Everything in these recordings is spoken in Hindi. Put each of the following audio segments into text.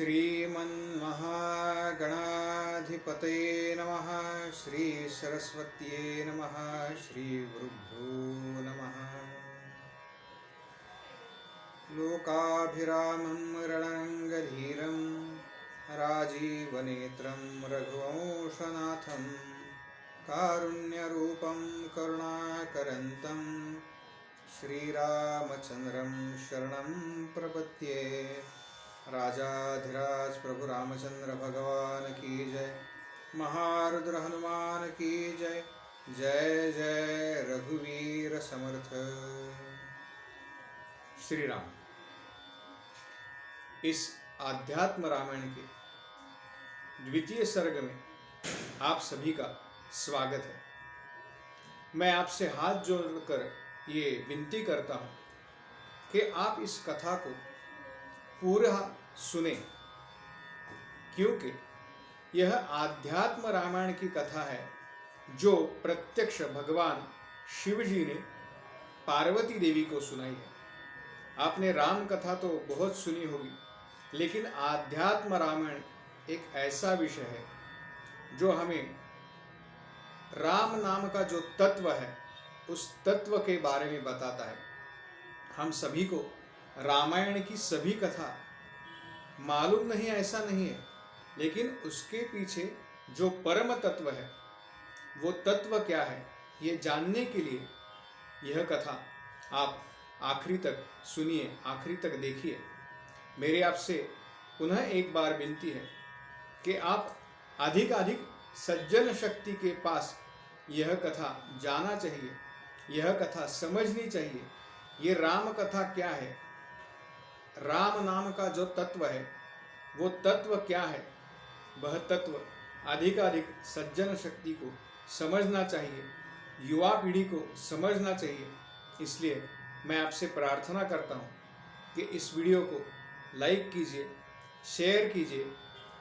श्रीमन्महागणाधिपतये नमः। श्री सरस्वत्यै नमः। श्री गुरुभ्यो नमः। लोकाभिरामं रणरङ्गधीरं राजीवनेत्रं रघुवंशनाथं कारुण्यरूपं करुणाकरन्तं श्रीरामचन्द्रं शरणं प्रपद्ये। राजाधिराज प्रभु रामचंद्र भगवान की जय। महारुद्र हनुमान की जय। जय जय रघुवीर समर्थ। श्री राम। इस आध्यात्म रामायण के द्वितीय सर्ग में आप सभी का स्वागत है। मैं आपसे हाथ जोड़कर ये विनती करता हूँ कि आप इस कथा को पूरा सुने, क्योंकि यह आध्यात्म रामायण की कथा है जो प्रत्यक्ष भगवान शिव जी ने पार्वती देवी को सुनाई है। आपने राम कथा तो बहुत सुनी होगी, लेकिन आध्यात्म रामायण एक ऐसा विषय है जो हमें राम नाम का जो तत्व है उस तत्व के बारे में बताता है। हम सभी को रामायण की सभी कथा मालूम नहीं, ऐसा नहीं है, लेकिन उसके पीछे जो परम तत्व है वो तत्व क्या है ये जानने के लिए यह कथा आप आखिरी तक सुनिए, आखिरी तक देखिए। मेरे आपसे पुनः एक बार विनती है कि आप अधिक सज्जन शक्ति के पास यह कथा जाना चाहिए, यह कथा समझनी चाहिए। ये राम कथा क्या है, राम नाम का जो तत्व है वो तत्व क्या है, वह तत्व अधिक सज्जन शक्ति को समझना चाहिए, युवा पीढ़ी को समझना चाहिए। इसलिए मैं आपसे प्रार्थना करता हूँ कि इस वीडियो को लाइक कीजिए, शेयर कीजिए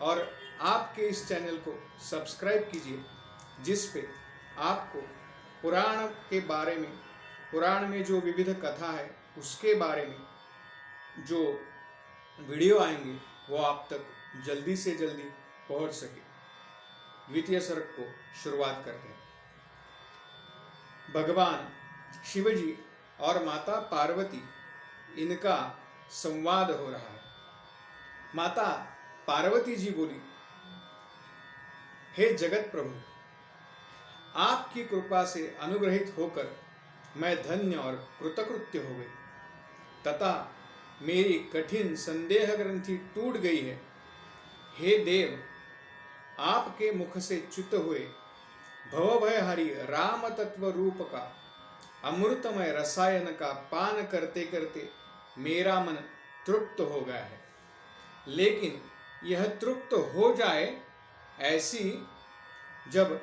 और आपके इस चैनल को सब्सक्राइब कीजिए, जिस पे आपको पुराण के बारे में, पुराण में जो विविध कथा है उसके बारे में जो वीडियो आएंगे वो आप तक जल्दी से जल्दी पहुंच सके। द्वितीय सर्ग को शुरुआत करते हैं। भगवान शिव जी और माता पार्वती, इनका संवाद हो रहा है। माता पार्वती जी बोली, हे जगत प्रभु, आपकी कृपा से अनुग्रहित होकर मैं धन्य और कृतकृत्य हो गई तथा मेरी कठिन संदेह ग्रंथि टूट गई है। हे देव, आपके मुख से च्युत हुए भवभयहरि राम तत्व रूप का अमृतमय रसायन का पान करते करते मेरा मन तृप्त हो गया है। लेकिन यह तृप्त हो जाए जब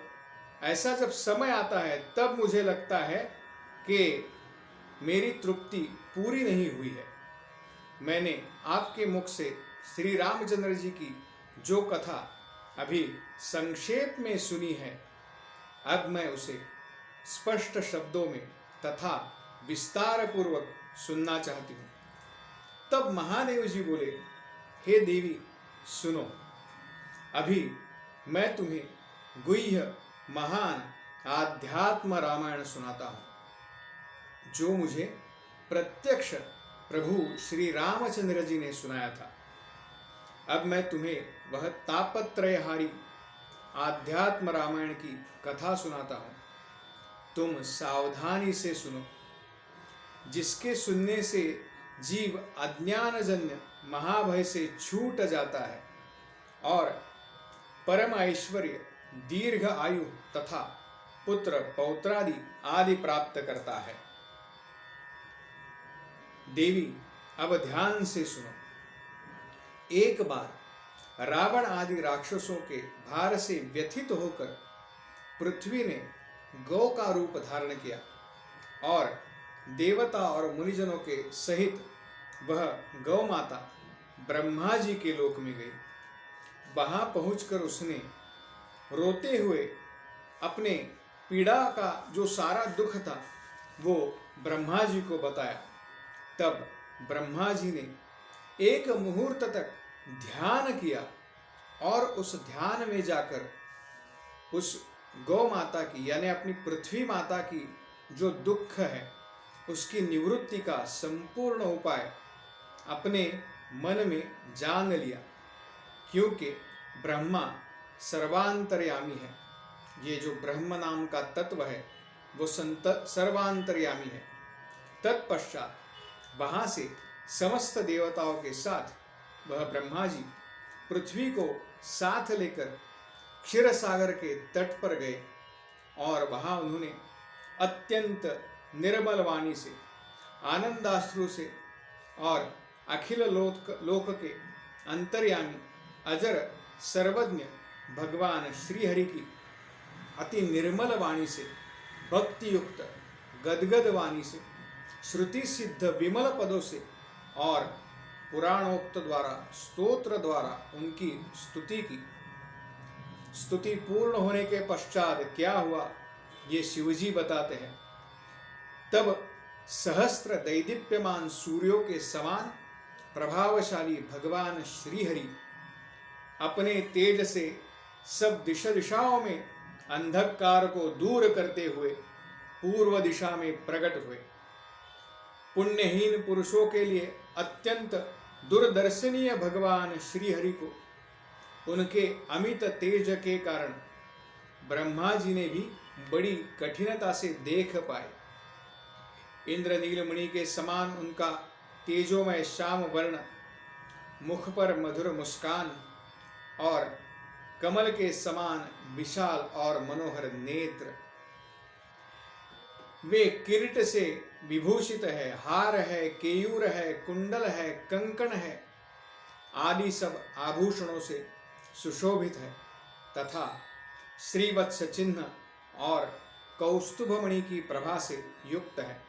समय आता है तब मुझे लगता है कि मेरी तृप्ति पूरी नहीं हुई है। मैंने आपके मुख से श्री रामचंद्र जी की जो कथा अभी संक्षेप में सुनी है, अब मैं उसे स्पष्ट शब्दों में तथा विस्तार पूर्वक सुनना चाहती हूँ। तब महादेव जी बोले, हे देवी सुनो, अभी मैं तुम्हें गुह्य महान आध्यात्म रामायण सुनाता हूँ जो मुझे प्रत्यक्ष प्रभु श्री रामचंद्र जी ने सुनाया था। अब मैं तुम्हें वह तापत्रयहारी आध्यात्म रामायण की कथा सुनाता हूँ। तुम सावधानी से सुनो, जिसके सुनने से जीव अज्ञानजन्य महाभय से छूट जाता है और परम ऐश्वर्य, दीर्घ आयु तथा पुत्र पौत्रादि आदि प्राप्त करता है। देवी, अब ध्यान से सुनो। एक बार रावण आदि राक्षसों के भार से व्यथित होकर पृथ्वी ने गौ का रूप धारण किया और देवता और मुनिजनों के सहित वह गौ माता ब्रह्मा जी के लोक में गई। वहां पहुंचकर उसने रोते हुए अपने पीड़ा का जो सारा दुख था वो ब्रह्मा जी को बताया। तब ब्रह्मा जी ने एक मुहूर्त तक ध्यान किया और उस ध्यान में जाकर उस गौ माता की यानी अपनी पृथ्वी माता की जो दुख है उसकी निवृत्ति का संपूर्ण उपाय अपने मन में जान लिया, क्योंकि ब्रह्मा सर्वांतर्यामी है। ये जो ब्रह्म नाम का तत्व है वो सर्वांतर्यामी है। तत्पश्चात वहाँ से समस्त देवताओं के साथ वह ब्रह्मा जी पृथ्वी को साथ लेकर क्षीर सागर के तट पर गए और वहाँ उन्होंने अत्यंत निर्मल वाणी से, आनंदाश्रु से और अखिल लोक के अंतर्यामी अजर सर्वज्ञ भगवान श्रीहरि की अति निर्मल वाणी से, भक्ति युक्त गदगद वाणी से, श्रुति सिद्ध विमल पदों से और पुराणोक्त द्वारा स्तोत्र द्वारा उनकी स्तुति की। स्तुति पूर्ण होने के पश्चात क्या हुआ ये शिवजी बताते हैं। तब सहस्त्र दैदीप्यमान सूर्यों के समान प्रभावशाली भगवान श्रीहरि अपने तेज से सब दिशाओं में अंधकार को दूर करते हुए पूर्व दिशा में प्रकट हुए। पुण्यहीन पुरुषों के लिए अत्यंत दूरदर्शनीय भगवान श्रीहरि को उनके अमित तेज के कारण ब्रह्मा जी ने भी बड़ी कठिनता से देख पाए। इंद्रनीलमणि के समान उनका तेजोमय श्याम वर्ण, मुख पर मधुर मुस्कान और कमल के समान विशाल और मनोहर नेत्र, वे किरीट से विभूषित है, हार है, केयूर है, कुंडल है, कंकण है आदि सब आभूषणों से सुशोभित है तथा श्रीवत्स चिन्ह और कौस्तुभमणि की प्रभा से युक्त है।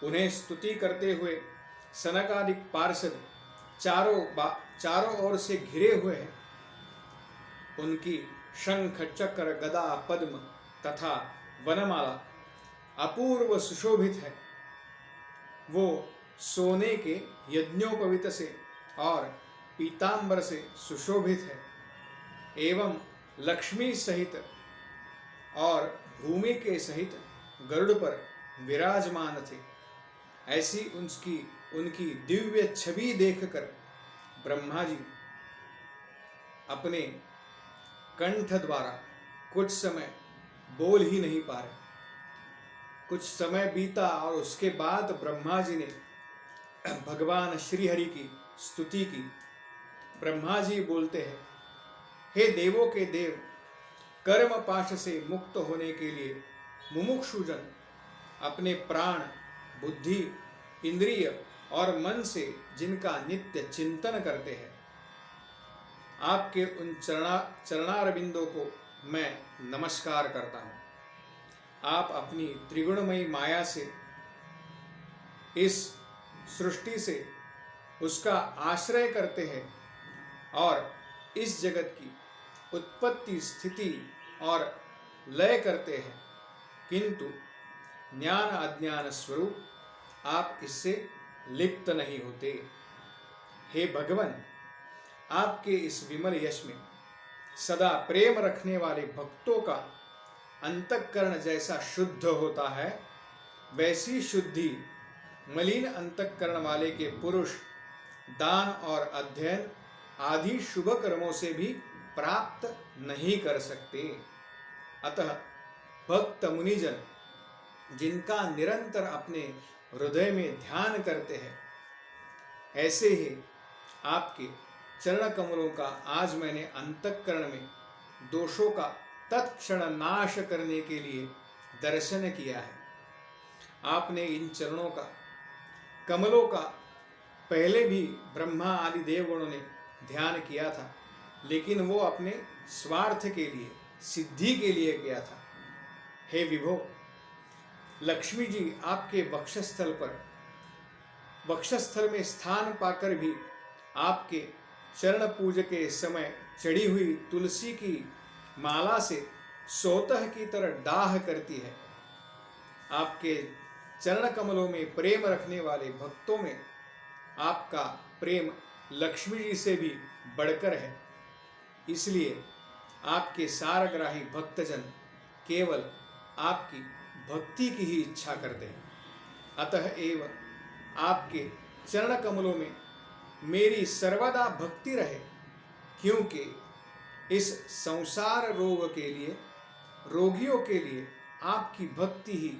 उन्हें स्तुति करते हुए सनकादिक पार्षद चारों ओर से घिरे हुए हैं। उनकी शंख चक्र गदा पद्म तथा वनमाला अपूर्व सुशोभित है। वो सोने के यज्ञोपवीत से और पीतांबर से सुशोभित है एवं लक्ष्मी सहित और भूमि के सहित गरुड़ पर विराजमान थे। ऐसी उनकी दिव्य छवि देखकर ब्रह्मा जी अपने कंठ द्वारा कुछ समय बोल ही नहीं पा रहे। कुछ समय बीता और उसके बाद ब्रह्मा जी ने भगवान श्रीहरि की स्तुति की। ब्रह्मा जी बोलते हैं, हे देवों के देव, कर्म पाश से मुक्त होने के लिए मुमुक्षुजन अपने प्राण, बुद्धि, इंद्रिय और मन से जिनका नित्य चिंतन करते हैं, आपके उन चरणारविंदों को मैं नमस्कार करता हूँ। आप अपनी त्रिगुणमयी माया से इस सृष्टि से उसका आश्रय करते हैं और इस जगत की उत्पत्ति, स्थिति और लय करते हैं, किंतु ज्ञान अज्ञान स्वरूप आप इससे लिप्त नहीं होते। हे भगवान, आपके इस विमल यश में सदा प्रेम रखने वाले भक्तों का अंतःकरण जैसा शुद्ध होता है, वैसी शुद्धि मलिन अंतःकरण वाले के पुरुष दान और अध्ययन आदि शुभ कर्मों से भी प्राप्त नहीं कर सकते। अतः भक्त मुनिजन जिनका निरंतर अपने हृदय में ध्यान करते हैं, ऐसे ही आपके चरण कमलों का आज मैंने अंतःकरण में दोषों का तत्क्षण नाश करने के लिए दर्शन किया है। आपने इन चरणों का, कमलों का पहले भी ब्रह्मा आदि देवगणों ने ध्यान किया था, लेकिन वो अपने स्वार्थ के लिए, सिद्धि के लिए किया था। हे विभो, लक्ष्मी जी आपके वक्षस्थल में स्थान पाकर भी आपके चरण पूज के समय चढ़ी हुई तुलसी की माला से सोतह की तरह डाह करती है। आपके चरण कमलों में प्रेम रखने वाले भक्तों में आपका प्रेम लक्ष्मी जी से भी बढ़कर है। इसलिए आपके सारग्राही भक्तजन केवल आपकी भक्ति की ही इच्छा करते हैं। अतः एव आपके चरण कमलों में मेरी सर्वदा भक्ति रहे, क्योंकि इस संसार रोग के लिए, रोगियों के लिए आपकी भक्ति ही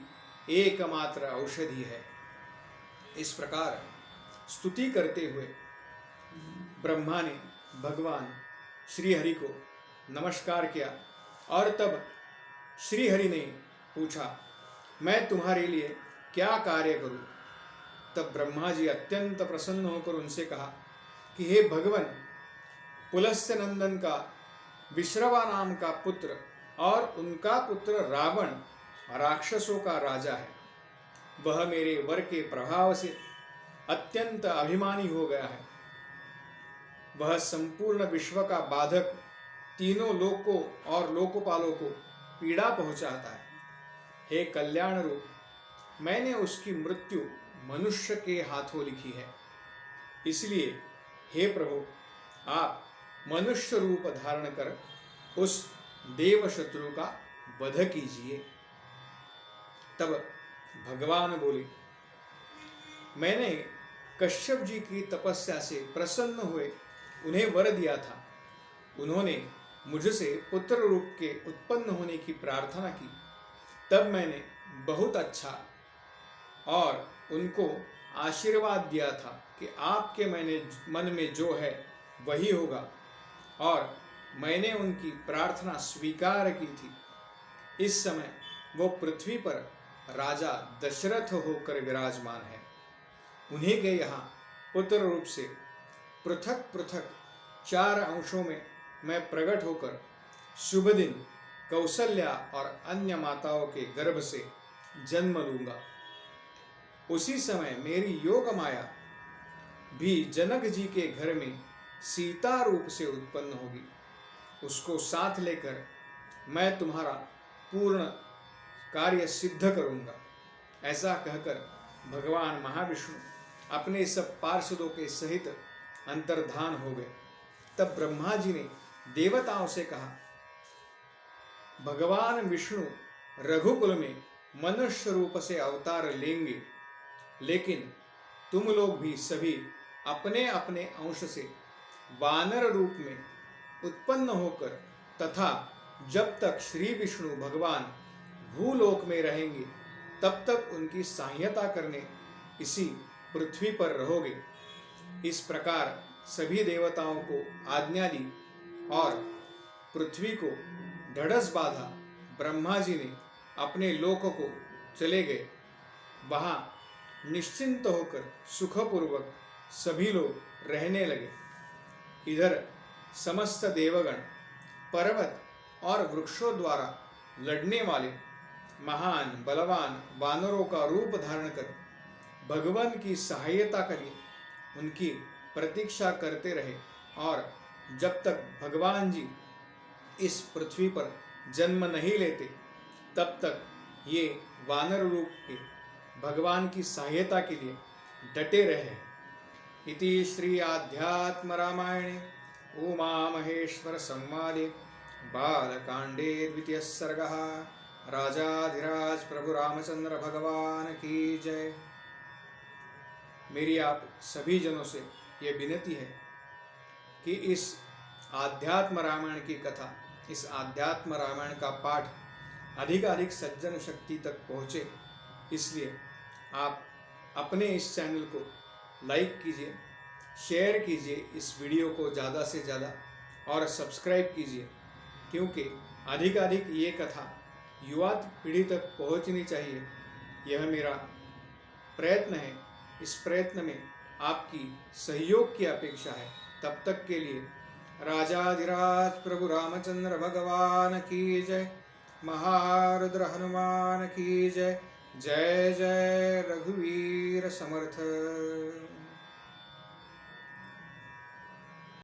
एकमात्र औषधि है। इस प्रकार स्तुति करते हुए ब्रह्मा ने भगवान श्री हरि को नमस्कार किया और तब श्री हरि ने पूछा, मैं तुम्हारे लिए क्या कार्य करूं? तब ब्रह्मा जी अत्यंत प्रसन्न होकर उनसे कहा कि हे भगवान, पुलस्त्य नंदन का विश्रवा नाम का पुत्र और उनका पुत्र रावण राक्षसों का राजा है। वह मेरे वर के प्रभाव से अत्यंत अभिमानी हो गया है। वह संपूर्ण विश्व का बाधक, तीनों लोकों और लोकपालों को पीड़ा पहुंचाता है। हे कल्याण रूप, मैंने उसकी मृत्यु मनुष्य के हाथों लिखी है। इसलिए हे प्रभु, आप मनुष्य रूप धारण कर उस देव शत्रु का वध कीजिए। तब भगवान बोले, मैंने कश्यप जी की तपस्या से प्रसन्न हुए उन्हें वर दिया था। उन्होंने मुझसे पुत्र रूप के उत्पन्न होने की प्रार्थना की। तब मैंने बहुत अच्छा और उनको आशीर्वाद दिया था कि आपके मन में जो है वही होगा, और मैंने उनकी प्रार्थना स्वीकार की थी। इस समय वो पृथ्वी पर राजा दशरथ होकर विराजमान है। उन्हीं के यहाँ पुत्र रूप से पृथक पृथक 4 अंशों में मैं प्रकट होकर शुभ दिन कौसल्या और अन्य माताओं के गर्भ से जन्म लूंगा। उसी समय मेरी योग माया भी जनक जी के घर में सीता रूप से उत्पन्न होगी। उसको साथ लेकर मैं तुम्हारा पूर्ण कार्य सिद्ध करूंगा। ऐसा कहकर भगवान महाविष्णु अपने सब पार्षदों के सहित अंतर्धान हो गए। तब ब्रह्मा जी ने देवताओं से कहा, भगवान विष्णु रघुकुल में मनुष्य रूप से अवतार लेंगे, लेकिन तुम लोग भी सभी अपने अपने अंश से वानर रूप में उत्पन्न होकर तथा जब तक श्री विष्णु भगवान भूलोक में रहेंगे तब तक उनकी सहायता करने इसी पृथ्वी पर रहोगे। इस प्रकार सभी देवताओं को आज्ञा दी और पृथ्वी को ढड़स बांधा। ब्रह्मा जी ने अपने लोक को चले गए। वहां निश्चिंत होकर सुखपूर्वक सभी लोग रहने लगे। इधर समस्त देवगण पर्वत और वृक्षों द्वारा लड़ने वाले महान बलवान वानरों का रूप धारण कर भगवान की सहायता के लिए उनकी प्रतीक्षा करते रहे, और जब तक भगवान जी इस पृथ्वी पर जन्म नहीं लेते तब तक ये वानर रूप के भगवान की सहायता के लिए डटे रहे। इति श्री आध्यात्म रामायणे उमा महेश्वर संवादे बालकांडे 2 सर्गः। राजाधिराज प्रभु रामचंद्र भगवान की जय। मेरी आप सभी जनों से ये विनती है कि इस आध्यात्म रामायण की कथा, इस आध्यात्म रामायण का पाठ अधिकाधिक सज्जन शक्ति तक पहुँचे। इसलिए आप अपने इस चैनल को लाइक कीजिए, शेयर कीजिए इस वीडियो को ज़्यादा से ज़्यादा, और सब्सक्राइब कीजिए, क्योंकि अधिकाधिक ये कथा युवा पीढ़ी तक पहुंचनी चाहिए। यह मेरा प्रयत्न है। इस प्रयत्न में आपकी सहयोग की अपेक्षा है। तब तक के लिए राजाधिराज प्रभु रामचंद्र भगवान की जय, महारुद्र हनुमान की जय। जय जय रघुवीर समर्थ।